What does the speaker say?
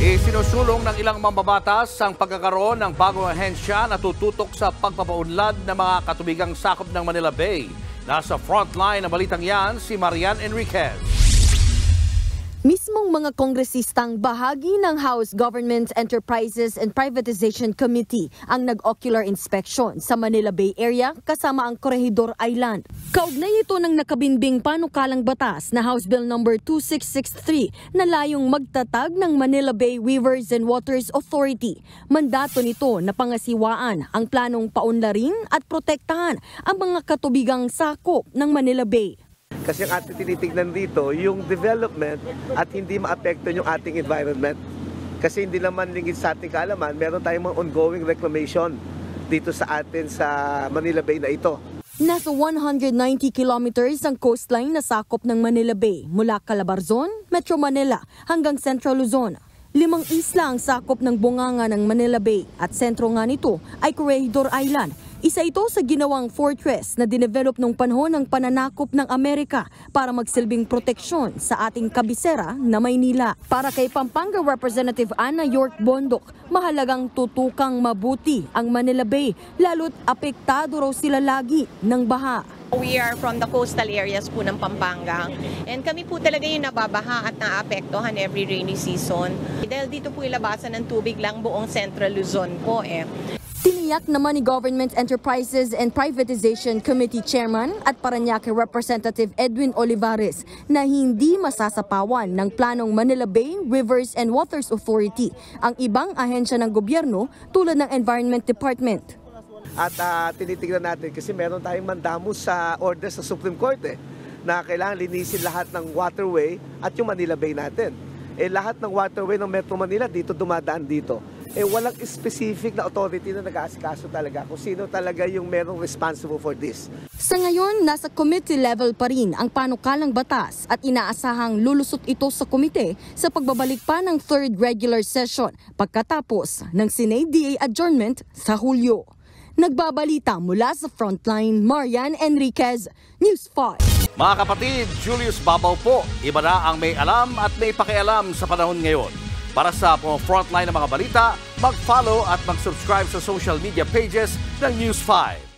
Isinusulong ng ilang mambabatas ang pagkakaroon ng bagong ahensya na tututok sa pagpapaunlad ng mga katubigang sakop ng Manila Bay. Nasa frontline ng balitang yan si Marian Enriquez. Mismong mga kongresistang bahagi ng House Government Enterprises and Privatization Committee ang nag-ocular inspection sa Manila Bay Area kasama ang Corregidor Island. Kaugnay ito ng nakabinbing panukalang batas na House Bill No. 2663 na layong magtatag ng Manila Bay Rivers and Waters Authority. Mandato nito na pangasiwaan ang planong paunlarin at protektahan ang mga katubigang sakop ng Manila Bay. Kasi ang ating tinitignan dito, yung development at hindi maapektuhan yung ating environment. Kasi hindi naman lingid sa ating kaalaman, meron tayong mga ongoing reclamation dito sa atin sa Manila Bay na ito. Nasa 190 kilometers ang coastline na sakop ng Manila Bay mula Calabarzon, Metro Manila hanggang Central Luzon. 5 isla ang sakop ng bunganga ng Manila Bay at sentro nga nito ay Corregidor Island. Isa ito sa ginawang fortress na dinevelop nung panahon ng pananakop ng Amerika para magsilbing proteksyon sa ating kabisera na Maynila. Para kay Pampanga Representative Ana York Bondok, mahalagang tutukang mabuti ang Manila Bay, lalo't apektado raw sila lagi ng baha. We are from the coastal areas po ng Pampanga and kami po talaga yung nababaha at naapektuhan every rainy season. Dahil dito po ilabasan ng tubig lang buong Central Luzon po Tiniyak naman ni Government Enterprises and Privatization Committee Chairman at Parañaque Representative Edwin Olivares na hindi masasapawan ng planong Manila Bay Rivers and Waters Authority ang ibang ahensya ng gobyerno tulad ng Environment Department. At tinitignan natin kasi meron tayong mandamo sa order sa Supreme Court na kailangan linisin lahat ng waterway at yung Manila Bay natin. Lahat ng waterway ng Metro Manila dito dumadaan dito. Walang specific na authority na nag-aasikaso talaga kung sino talaga yung merong responsible for this. Sa ngayon, nasa committee level pa rin ang panukalang batas at inaasahang lulusot ito sa komite sa pagbabalik pa ng 3rd regular session pagkatapos ng Senate DA adjournment sa Hulyo. Nagbabalita mula sa Frontline, Marian Enriquez, News 5. Mga kapatid, Julius Babaw po. Iba na ang may alam at may pakialam sa panahon ngayon. Para sa frontline ng mga balita, mag-follow at mag-subscribe sa social media pages ng News 5.